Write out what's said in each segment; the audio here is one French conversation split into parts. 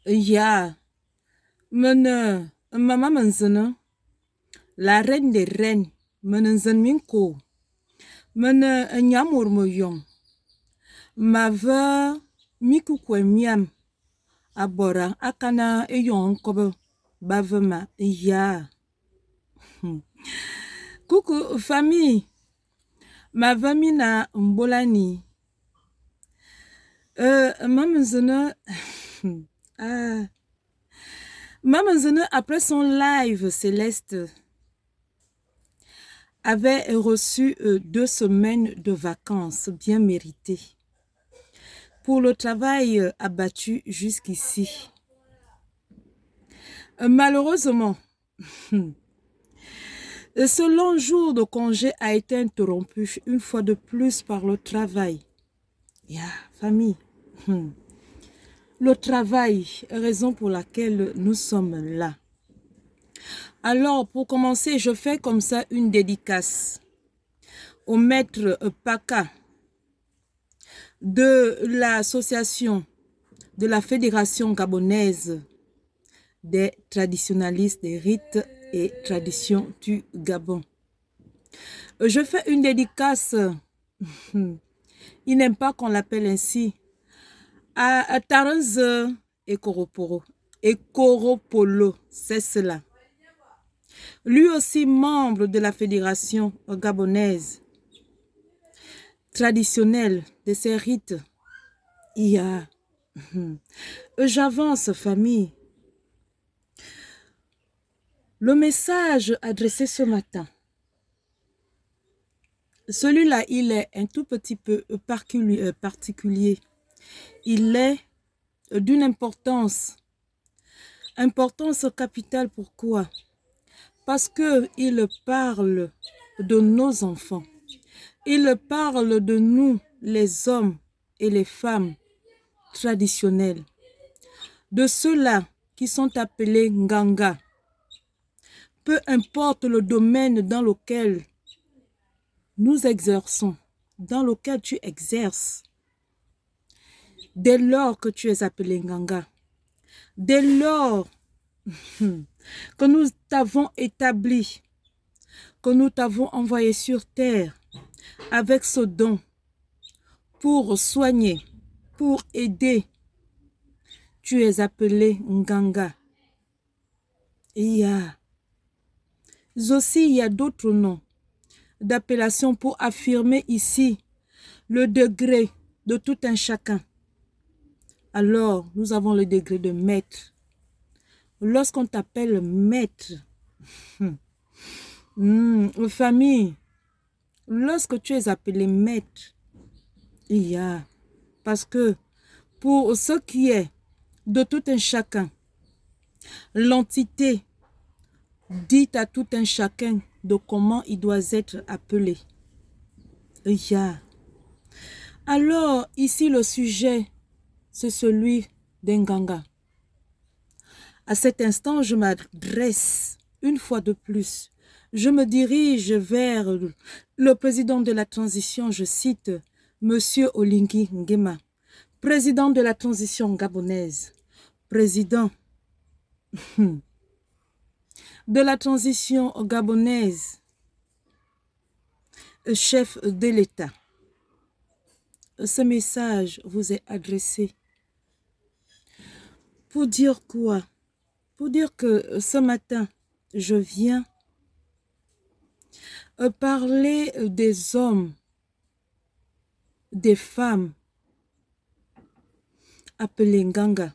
Ya, maman menzene, la reine des reines, menenzen minko, nyamur moyong, ma ve miku kwe miam, abora akana eyon kobe, bavema, ya. Coucou famille, ma ve mina mbolani, maman zene, ah, maman zene après son live céleste, avait reçu 2 semaines de vacances bien méritées pour le travail abattu jusqu'ici. Malheureusement, ce long jour de congé a été interrompu une fois de plus par le travail. Famille, le travail est raison pour laquelle nous sommes là. Alors, pour commencer, je fais comme ça une dédicace au maître Paka de l'association de la Fédération gabonaise des traditionalistes des rites et traditions du Gabon. Je fais une dédicace, il n'aime pas qu'on l'appelle ainsi, à Tarenze et Koropolo, c'est cela. Lui aussi membre de la Fédération gabonaise traditionnelle de ces rites. J'avance, famille. Le message adressé ce matin, celui-là, il est un tout petit peu particulier. Il est d'une importance capitale. Pourquoi? Parce qu'il parle de nos enfants. Il parle de nous, les hommes et les femmes traditionnels, de ceux-là qui sont appelés Nganga. Peu importe le domaine dans lequel nous exerçons, dans lequel tu exerces, dès lors que tu es appelé Nganga, dès lors que nous t'avons établi, que nous t'avons envoyé sur terre avec ce don pour soigner, pour aider, tu es appelé Nganga. Il y a d'autres noms d'appellation pour affirmer ici le degré de tout un chacun. Alors, nous avons le degré de maître. Lorsqu'on t'appelle maître, famille, lorsque tu es appelé maître, parce que pour ce qui est de tout un chacun, l'entité dit à tout un chacun de comment il doit être appelé. Alors, ici, le sujet, c'est celui d'Nganga. À cet instant, je m'adresse une fois de plus. Je me dirige vers le président de la transition, je cite, Monsieur Olingi Nguema, président de la transition gabonaise, président de la transition gabonaise, chef de l'État. Ce message vous est adressé pour dire quoi? Pour dire que ce matin, je viens parler des hommes, des femmes appelés Nganga,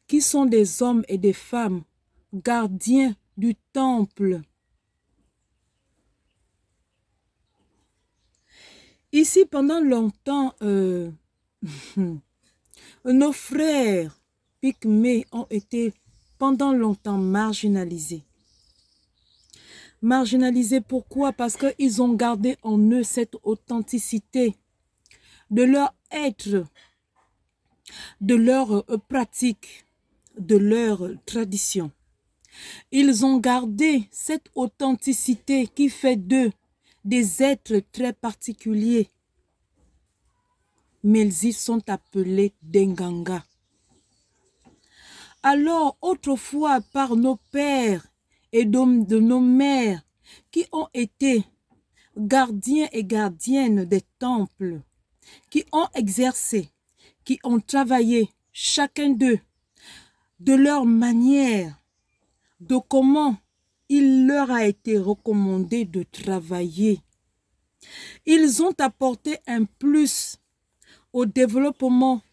qui sont des hommes et des femmes gardiens du temple. Ici, pendant longtemps, nos frères pygmées ont été pendant longtemps marginalisés. Marginalisés pourquoi? Parce qu'ils ont gardé en eux cette authenticité de leur être, de leur pratique, de leur tradition. Ils ont gardé cette authenticité qui fait d'eux des êtres très particuliers. Mais ils sont appelés des Nganga. Alors, autrefois, par nos pères et de nos mères qui ont été gardiens et gardiennes des temples, qui ont exercé, qui ont travaillé, chacun d'eux, de leur manière, de comment il leur a été recommandé de travailler. Ils ont apporté un plus au développement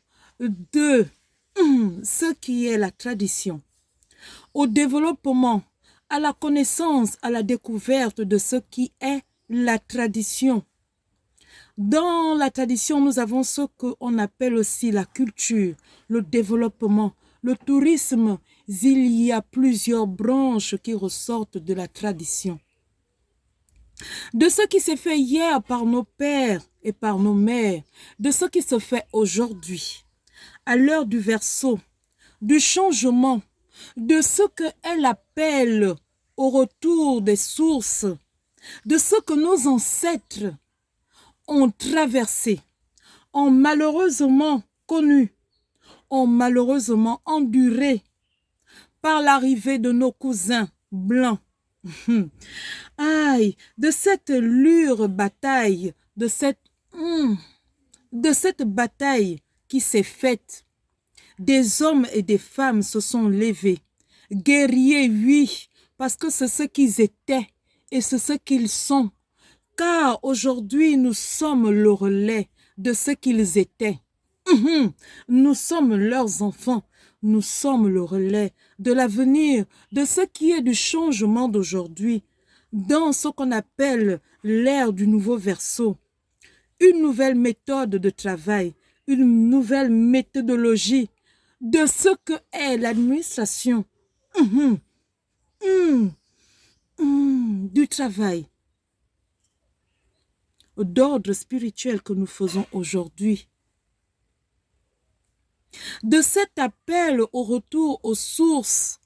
de ce qui est la tradition, au développement, à la connaissance, à la découverte de ce qui est la tradition. Dans la tradition, nous avons ce qu'on appelle aussi la culture, le développement, le tourisme. Il y a plusieurs branches qui ressortent de la tradition. De ce qui s'est fait hier par nos pères et par nos mères, de ce qui se fait aujourd'hui, à l'heure du Verseau, du changement, de ce qu'elle appelle au retour des sources, de ce que nos ancêtres ont traversé, ont malheureusement connu, ont malheureusement enduré par l'arrivée de nos cousins blancs. Aïe, de cette lure bataille, de cette bataille qui s'est faite, des hommes et des femmes se sont levés. Guerriers, oui, parce que c'est ce qu'ils étaient et c'est ce qu'ils sont. Car aujourd'hui, nous sommes le relais de ce qu'ils étaient. Nous sommes leurs enfants. Nous sommes le relais de l'avenir, de ce qui est du changement d'aujourd'hui, dans ce qu'on appelle l'ère du nouveau Verseau. Une nouvelle méthode de travail, une nouvelle méthodologie de ce que est l'administration du travail, d'ordre spirituel que nous faisons aujourd'hui. De cet appel au retour aux sources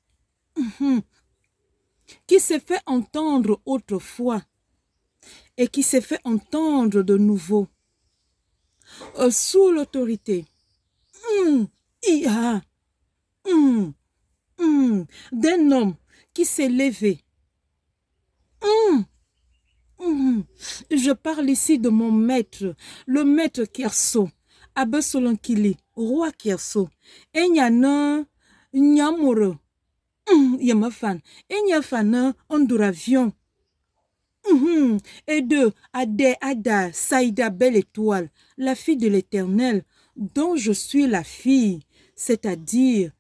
qui s'est fait entendre autrefois et qui s'est fait entendre de nouveau sous l'autorité d'un homme qui s'est levé. Je parle ici de mon maître, le maître Kierso, Abbé Solonkili, roi Kierso. Enyana Nyamoro, Yamafan, Enyafana Onduravion. Et de Ada Saïda Belle Étoile, la fille de l'Éternel, dont je suis la fille, c'est-à-dire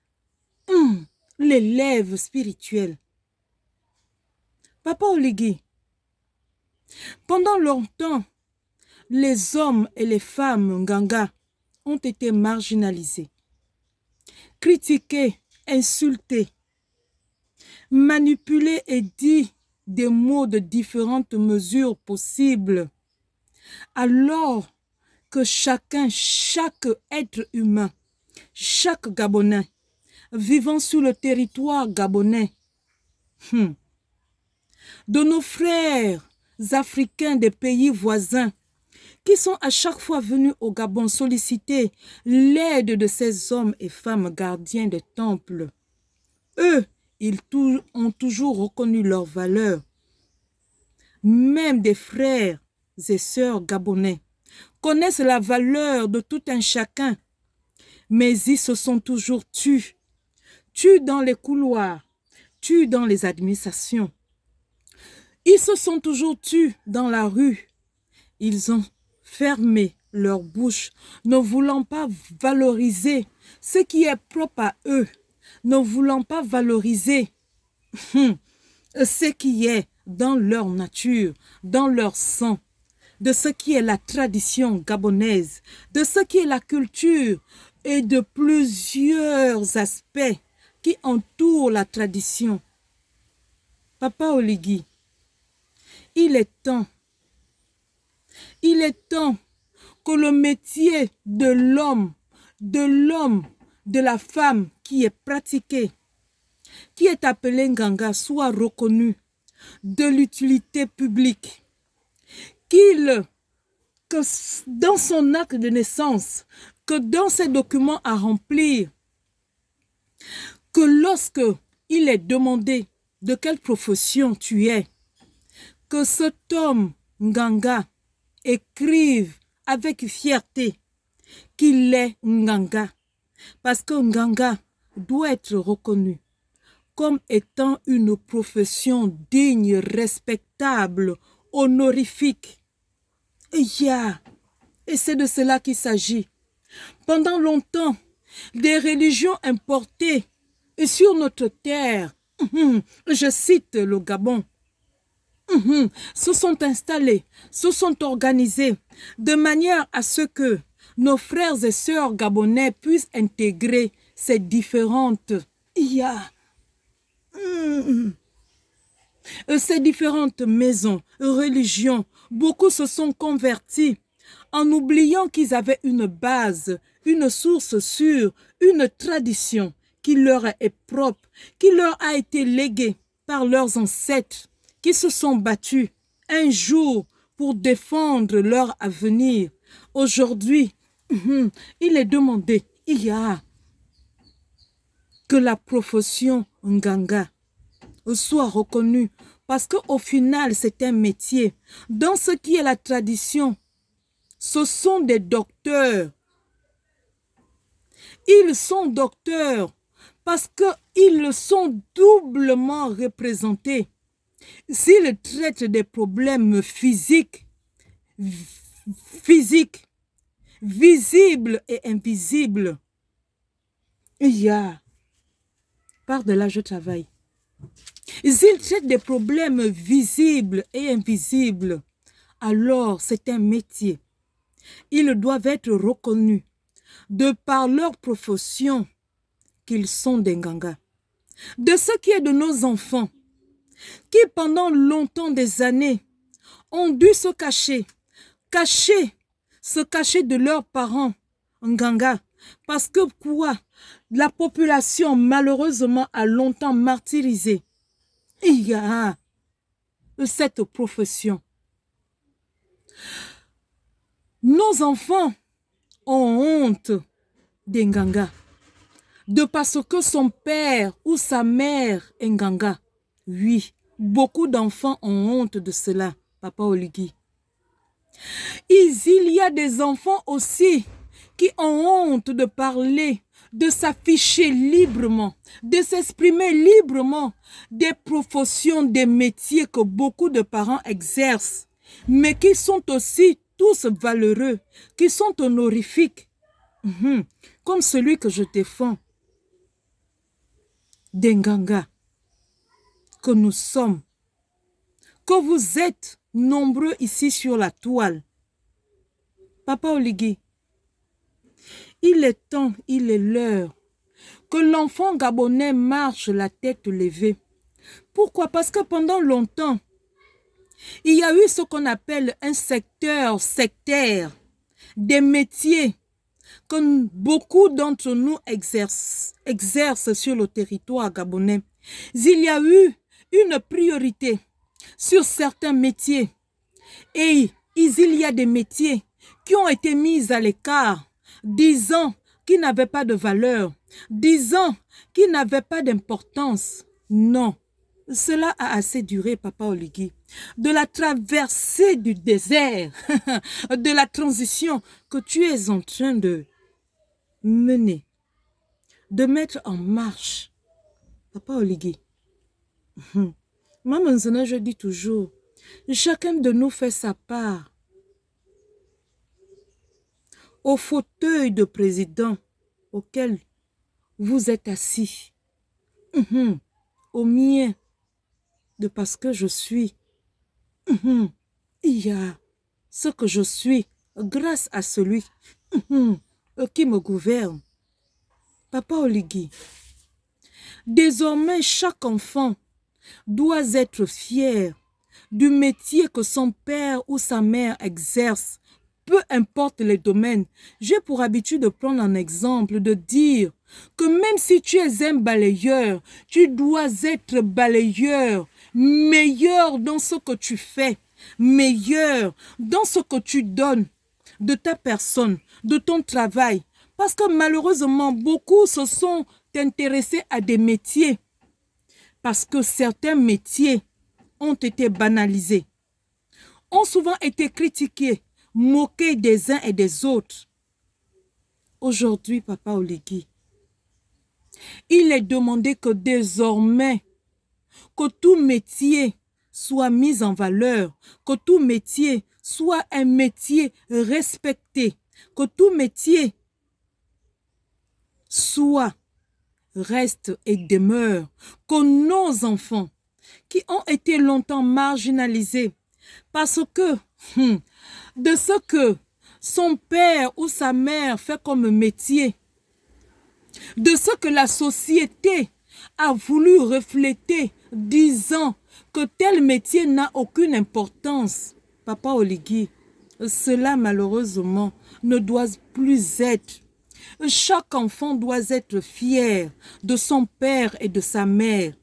l'élève spirituel. Papa Oligui, pendant longtemps, les hommes et les femmes Nganga ont été marginalisés, critiqués, insultés, manipulés et dit des mots de différentes mesures possibles, alors que chacun, chaque être humain, chaque Gabonais vivant sur le territoire gabonais, de nos frères africains des pays voisins, qui sont à chaque fois venus au Gabon solliciter l'aide de ces hommes et femmes gardiens des temples. Eux, ils ont toujours reconnu leur valeur. Même des frères et sœurs gabonais connaissent la valeur de tout un chacun, mais ils se sont toujours tués dans les couloirs, tués dans les administrations. Ils se sont toujours tués dans la rue. Ils ont fermé leur bouche, ne voulant pas valoriser ce qui est propre à eux, ne voulant pas valoriser ce qui est dans leur nature, dans leur sang, de ce qui est la tradition gabonaise, de ce qui est la culture et de plusieurs aspects qui entourent la tradition. Papa Oligui, il est temps que le métier de l'homme, de la femme qui est pratiqué, qui est appelé Nganga, soit reconnu de l'utilité publique. Que dans son acte de naissance, que dans ses documents à remplir, que lorsque il est demandé de quelle profession tu es, que cet homme Nganga écrive avec fierté qu'il est Nganga, parce que Nganga doit être reconnu comme étant une profession digne, respectable, honorifique. Et c'est de cela qu'il s'agit. Pendant longtemps, des religions importées sur notre terre, je cite le Gabon, se sont installées, se sont organisées de manière à ce que nos frères et sœurs gabonais puissent intégrer ces différentes ces différentes maisons, religions. Beaucoup se sont convertis en oubliant qu'ils avaient une base, une source sûre, une tradition qui leur est propre, qui leur a été léguée par leurs ancêtres, qui se sont battus un jour pour défendre leur avenir. Aujourd'hui, il est demandé, que la profession Nganga soit reconnue, parce qu'au final, c'est un métier. Dans ce qui est la tradition, ce sont des docteurs. Ils sont docteurs parce qu'ils sont doublement représentés. S'ils traitent des problèmes physiques, visibles et invisibles, par de là, je travaille. S'ils traitent des problèmes visibles et invisibles, alors c'est un métier. Ils doivent être reconnus de par leur profession qu'ils sont des Nganga. De ce qui est de nos enfants, qui pendant longtemps des années ont dû se cacher de leurs parents Nganga. Parce que quoi? La population malheureusement a longtemps martyrisé cette profession. Nos enfants ont honte des Nganga, de parce que son père ou sa mère est Nganga. Oui, beaucoup d'enfants ont honte de cela, Papa Oligui. Il y a des enfants aussi qui ont honte de parler, de s'afficher librement, de s'exprimer librement des professions, des métiers que beaucoup de parents exercent, mais qui sont aussi tous valeureux, qui sont honorifiques, comme celui que je défends, des Nganga, que nous sommes, que vous êtes nombreux ici sur la toile. Papa Oligui, il est temps, il est l'heure que l'enfant gabonais marche la tête levée. Pourquoi? Parce que pendant longtemps, il y a eu ce qu'on appelle un secteur sectaire, des métiers que beaucoup d'entre nous exercent sur le territoire gabonais. Il y a eu une priorité sur certains métiers et il y a des métiers qui ont été mis à l'écart, disant qu'ils n'avaient pas de valeur, disant qu'ils n'avaient pas d'importance. Non, cela a assez duré, Papa Oligui. De la traversée du désert, de la transition que tu es en train de mener, de mettre en marche, Papa Oligui. Moi, je dis toujours, chacun de nous fait sa part. Au fauteuil de président auquel vous êtes assis, au mien, de parce que je suis, il y a ce que je suis grâce à celui qui me gouverne. Papa Oligui, désormais chaque enfant doit être fier du métier que son père ou sa mère exerce. Peu importe les domaines, j'ai pour habitude de prendre un exemple, de dire que même si tu es un balayeur, tu dois être balayeur, meilleur dans ce que tu fais, meilleur dans ce que tu donnes de ta personne, de ton travail. Parce que malheureusement, beaucoup se sont t'intéresser à des métiers parce que certains métiers ont été banalisés, ont souvent été critiqués, moqués des uns et des autres. Aujourd'hui, Papa Oligui, il est demandé que désormais, que tout métier soit mis en valeur, que tout métier soit un métier respecté, que tout métier soit, reste et demeure, que nos enfants qui ont été longtemps marginalisés parce que de ce que son père ou sa mère fait comme métier, de ce que la société a voulu refléter, disant que tel métier n'a aucune importance. Papa Oligui, cela malheureusement ne doit plus être. Chaque enfant doit être fier de son père et de sa mère.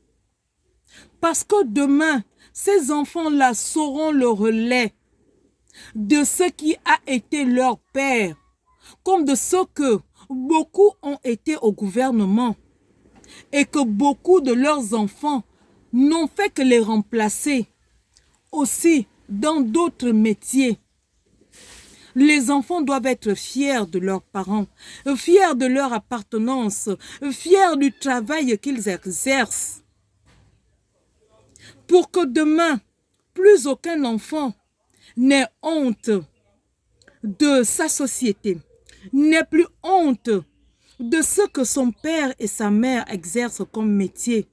Parce que demain, ces enfants-là sauront le relais de ce qui a été leur père, comme de ce que beaucoup ont été au gouvernement et que beaucoup de leurs enfants n'ont fait que les remplacer aussi dans d'autres métiers. Les enfants doivent être fiers de leurs parents, fiers de leur appartenance, fiers du travail qu'ils exercent. Pour que demain, plus aucun enfant n'ait honte de sa société, n'ait plus honte de ce que son père et sa mère exercent comme métier.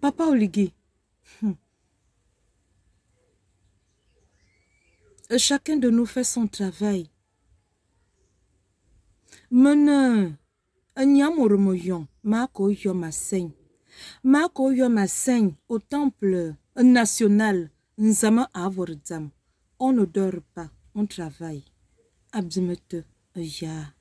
Papa Oligui, chacun de nous fait son travail. Mene, Nyamoromoyon, Mako Yomaseng. Mako Yomaseng au temple national, Nzama Avordam. On ne dort pas, on travaille. Abdimete, ya.